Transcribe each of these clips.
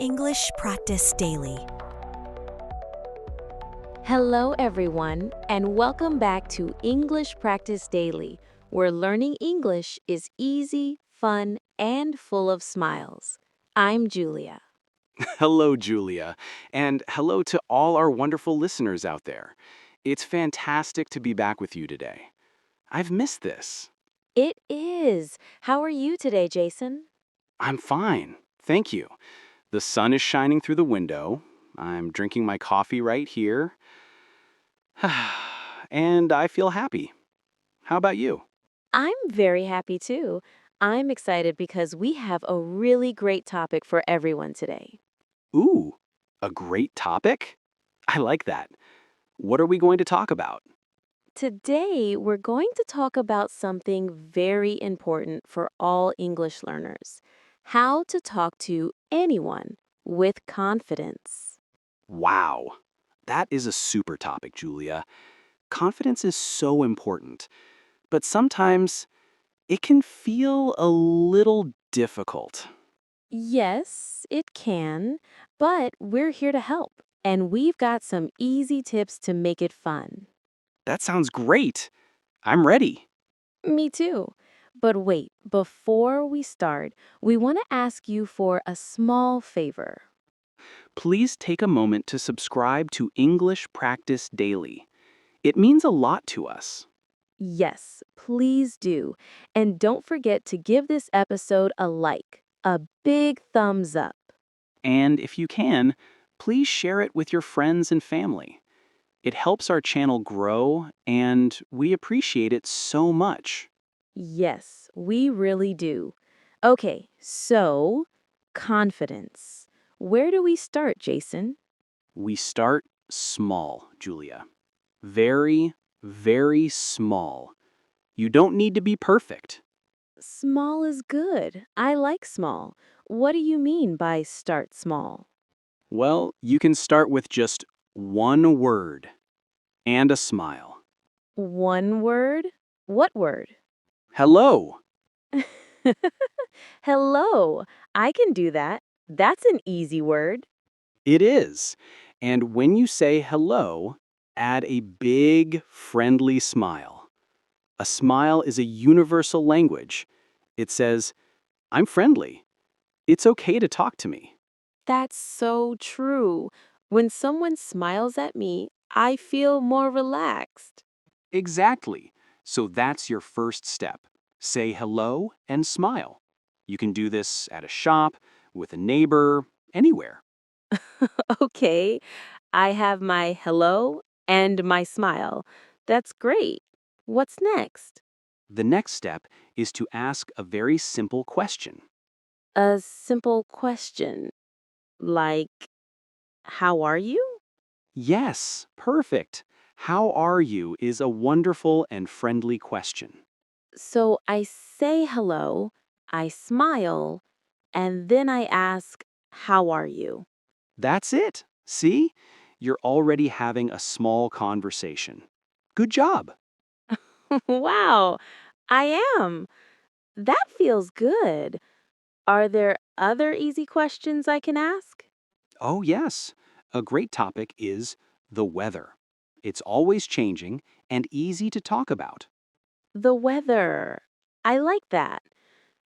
English Practice Daily. Hello, everyone, and welcome back to English Practice Daily, where learning English is easy, fun, and full of smiles. I'm Julia. Hello, Julia, and hello to all our wonderful listeners out there. It's fantastic to be back with you today. I've missed this. It is. How are you today, Jason? I'm fine, thank you. The sun is shining through the window. I'm drinking my coffee right here. And I feel happy. How about you? I'm very happy too. I'm excited because we have a really great topic for everyone today. Ooh, a great topic? I like that. What are we going to talk about? Today, we're going to talk about something very important for all English learners: how to talk to anyone with confidence. Wow, that is a super topic, Julia. Confidence is so important, but sometimes it can feel a little difficult. Yes, it can, but we're here to help, and we've got some easy tips to make it fun. That sounds great. I'm ready. Me too. But wait, before we start, we want to ask you for a small favor. Please take a moment to subscribe to English Practice Daily. It means a lot to us. Yes, please do. And don't forget to give this episode a like, a big thumbs up. And if you can, please share it with your friends and family. It helps our channel grow, and we appreciate it so much. Yes, we really do. Okay, so confidence. Where do we start, Jason? We start small, Julia. Very, very small. You don't need to be perfect. Small is good. I like small. What do you mean by start small? Well, you can start with just one word and a smile. One word? What word? Hello. Hello. I can do that. That's an easy word. It is. And when you say hello, add a big, friendly smile. A smile is a universal language. It says, I'm friendly. It's okay to talk to me. That's so true. When someone smiles at me, I feel more relaxed. Exactly. So that's your first step. Say hello and smile. You can do this at a shop, with a neighbor, anywhere. Okay, I have my hello and my smile. That's great. What's next? The next step is to ask a very simple question. A simple question like, how are you? Yes, perfect. How are you is a wonderful and friendly question. So I say hello, I smile, and then I ask, how are you? That's it. See? You're already having a small conversation. Good job. Wow, I am. That feels good. Are there other easy questions I can ask? Oh, yes. A great topic is the weather. It's always changing and easy to talk about. The weather. I like that.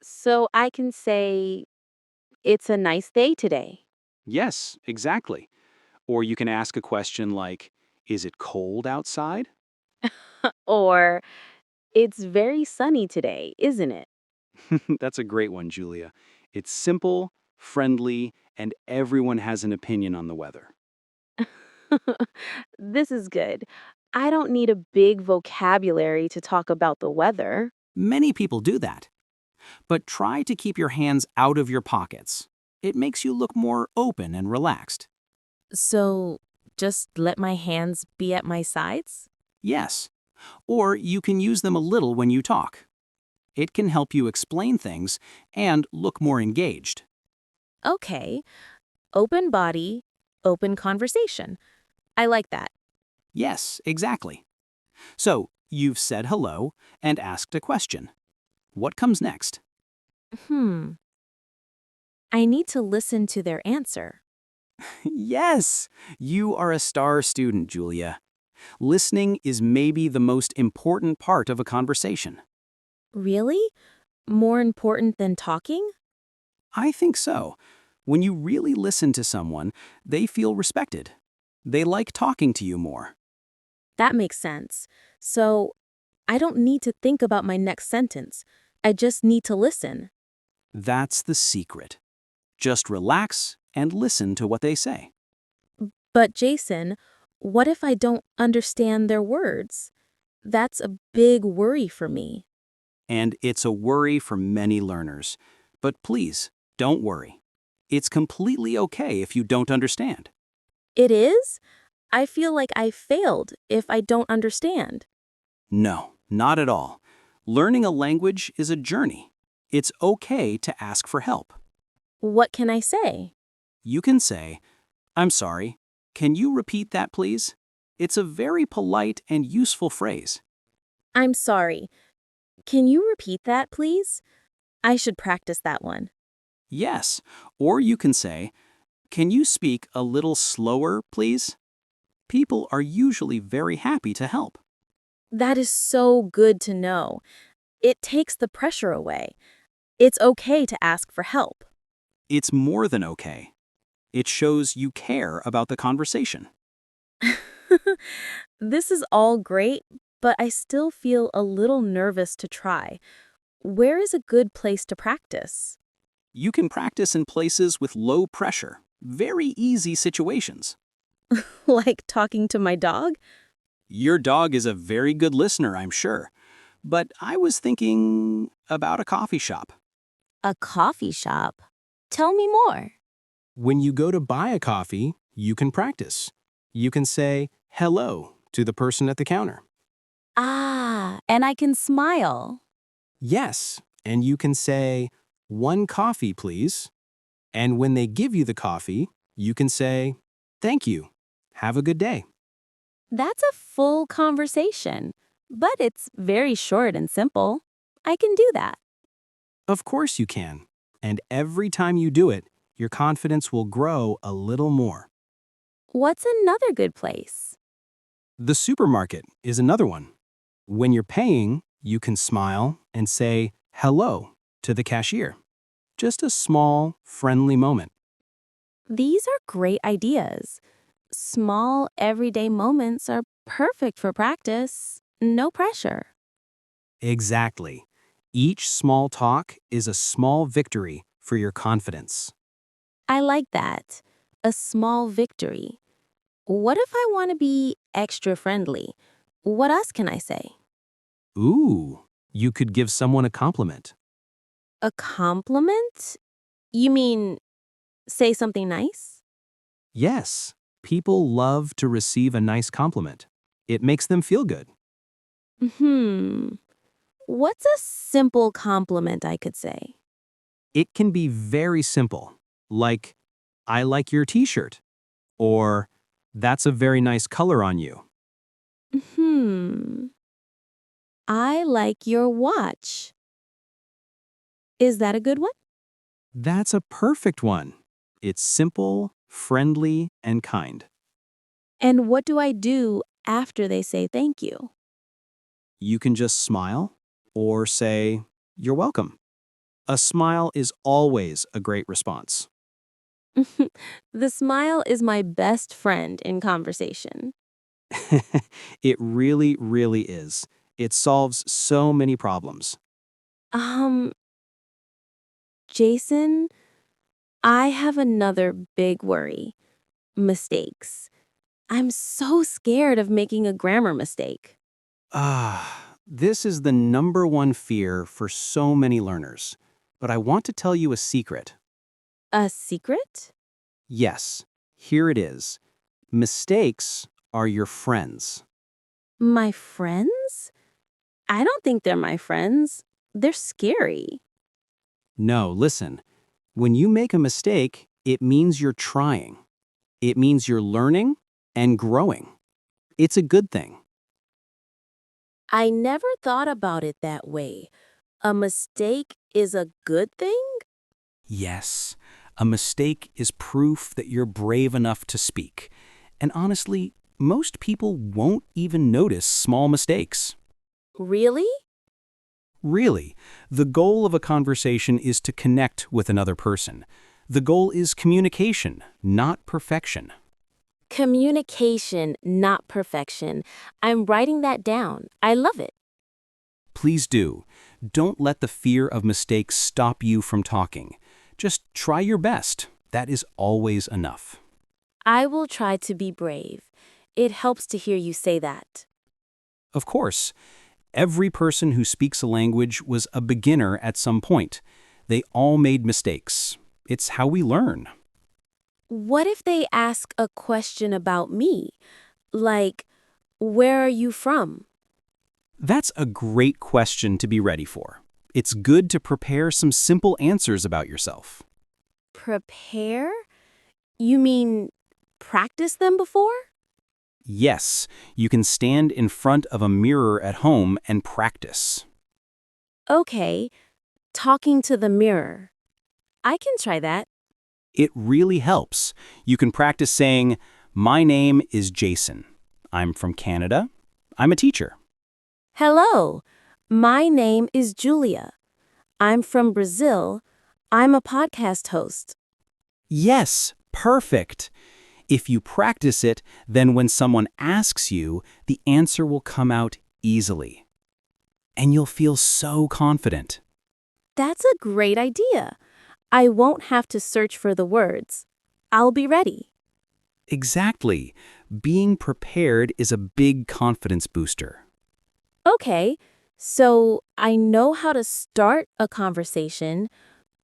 So I can say, it's a nice day today. Yes, exactly. Or you can ask a question like, is it cold outside? Or, it's very sunny today, isn't it? That's a great one, Julia. It's simple, friendly, and everyone has an opinion on the weather. This is good. I don't need a big vocabulary to talk about the weather. Many people do that. But try to keep your hands out of your pockets. It makes you look more open and relaxed. So, just let my hands be at my sides? Yes. Or you can use them a little when you talk. It can help you explain things and look more engaged. Okay. Open body, open conversation. I like that. Yes, exactly. So, you've said hello and asked a question. What comes next? Hmm. I need to listen to their answer. Yes, you are a star student, Julia. Listening is maybe the most important part of a conversation. Really? More important than talking? I think so. When you really listen to someone, they feel respected. They like talking to you more. That makes sense. So, I don't need to think about my next sentence. I just need to listen. That's the secret. Just relax and listen to what they say. But Jason, what if I don't understand their words? That's a big worry for me. And it's a worry for many learners. But please, don't worry. It's completely okay if you don't understand. It is? I feel like I failed if I don't understand. No, not at all. Learning a language is a journey. It's okay to ask for help. What can I say? You can say, "I'm sorry, can you repeat that, please?" It's a very polite and useful phrase. I'm sorry. Can you repeat that, please? I should practice that one. Yes, or you can say, "Can you speak a little slower, please?" People are usually very happy to help. That is so good to know. It takes the pressure away. It's okay to ask for help. It's more than okay. It shows you care about the conversation. This is all great, but I still feel a little nervous to try. Where is a good place to practice? You can practice in places with low pressure, very easy situations. Like talking to my dog? Your dog is a very good listener, I'm sure. But I was thinking about a coffee shop. A coffee shop. Tell me more. When you go to buy a coffee, you can practice. You can say hello to the person at the counter. Ah, and I can smile. Yes, and you can say, "One coffee, please." And when they give you the coffee, you can say, "Thank you. Have a good day." That's a full conversation, but it's very short and simple. I can do that. Of course you can. And every time you do it, your confidence will grow a little more. What's another good place? The supermarket is another one. When you're paying, you can smile and say hello to the cashier. Just a small, friendly moment. These are great ideas. Small, everyday moments are perfect for practice. No pressure. Exactly. Each small talk is a small victory for your confidence. I like that. A small victory. What if I want to be extra friendly? What else can I say? Ooh, you could give someone a compliment. A compliment? You mean say something nice? Yes, people love to receive a nice compliment. It makes them feel good. Hmm. What's a simple compliment I could say? It can be very simple, like, "I like your t-shirt," or "That's a very nice color on you." Hmm. I like your watch. Is that a good one? That's a perfect one. It's simple, friendly, and kind. And what do I do after they say thank you? You can just smile or say, "You're welcome." A smile is always a great response. The smile is my best friend in conversation. It really, really is. It solves so many problems. Um, Jason, I have another big worry. Mistakes. I'm so scared of making a grammar mistake. This is the number one fear for so many learners. But I want to tell you a secret. A secret? Yes, here it is. Mistakes are your friends. My friends? I don't think they're my friends. They're scary. No, listen. When you make a mistake, it means you're trying. It means you're learning and growing. It's a good thing. I never thought about it that way. A mistake is a good thing? Yes, A mistake is proof that you're brave enough to speak. And honestly, most people won't even notice small mistakes. Really? Really, the goal of a conversation is to connect with another person. The goal is communication, not perfection. Communication, not perfection. I'm writing that down. I love it. Please do. Don't let the fear of mistakes stop you from talking. Just try your best. That is always enough. I will try to be brave. It helps to hear you say that. Of course, every person who speaks a language was a beginner at some point. They all made mistakes. It's how we learn. What if they ask a question about me? Like, where are you from? That's a great question to be ready for. It's good to prepare some simple answers about yourself. Prepare? You mean practice them before? Yes, you can stand in front of a mirror at home and practice. Okay, talking to the mirror. I can try that. It really helps. You can practice saying, "My name is Jason. I'm from Canada. I'm a teacher." Hello, my name is Julia. I'm from Brazil. I'm a podcast host. Yes, perfect. If you practice it, then when someone asks you, the answer will come out easily. And you'll feel so confident. That's a great idea. I won't have to search for the words. I'll be ready. Exactly. Being prepared is a big confidence booster. Okay, so I know how to start a conversation,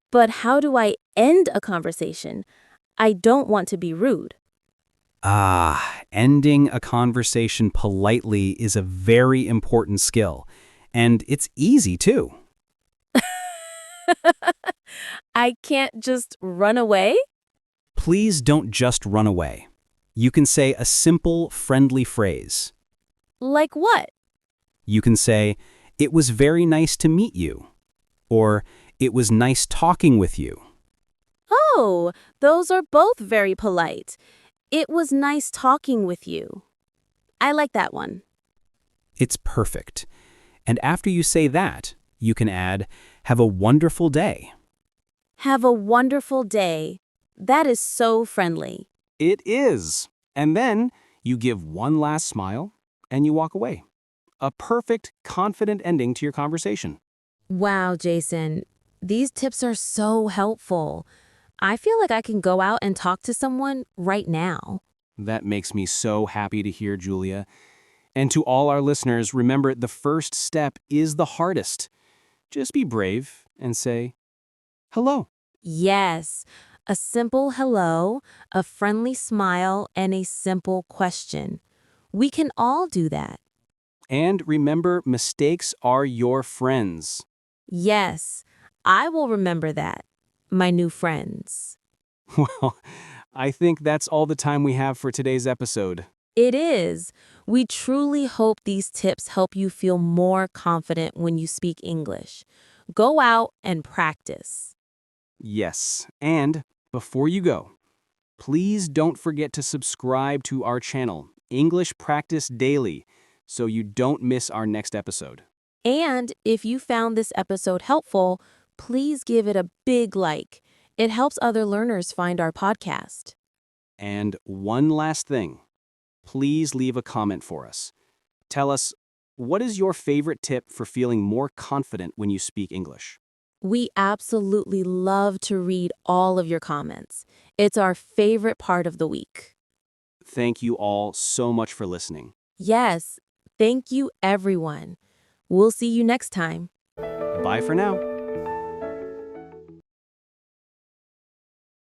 but how do I end a conversation? I don't want to be rude. Ending a conversation politely is a very important skill. And it's easy too. I can't just run away? Please don't just run away. You can say a simple, friendly phrase. Like what? You can say, "It was very nice to meet you." Or, "It was nice talking with you." Oh, those are both very polite. It was nice talking with you. I like that one. It's perfect. And after you say that, you can add, "Have a wonderful day." Have a wonderful day. That is so friendly. It is. And then you give one last smile and you walk away. A perfect, confident ending to your conversation. Wow, Jason. These tips are so helpful. I feel like I can go out and talk to someone right now. That makes me so happy to hear, Julia. And to all our listeners, remember the first step is the hardest. Just be brave and say, hello. Yes, a simple hello, a friendly smile, and a simple question. We can all do that. And remember, mistakes are your friends. Yes, I will remember that. My new friends. Well, I think that's all the time we have for today's episode. It is. We truly hope these tips help you feel more confident when you speak English. Go out and practice. Yes, and before you go, please don't forget to subscribe to our channel, English Practice Daily, so you don't miss our next episode. And if you found this episode helpful, please give it a big like. It helps other learners find our podcast. And one last thing, please leave a comment for us. Tell us, what is your favorite tip for feeling more confident when you speak English? We absolutely love to read all of your comments. It's our favorite part of the week. Thank you all so much for listening. Yes, thank you, everyone. We'll see you next time. Bye for now.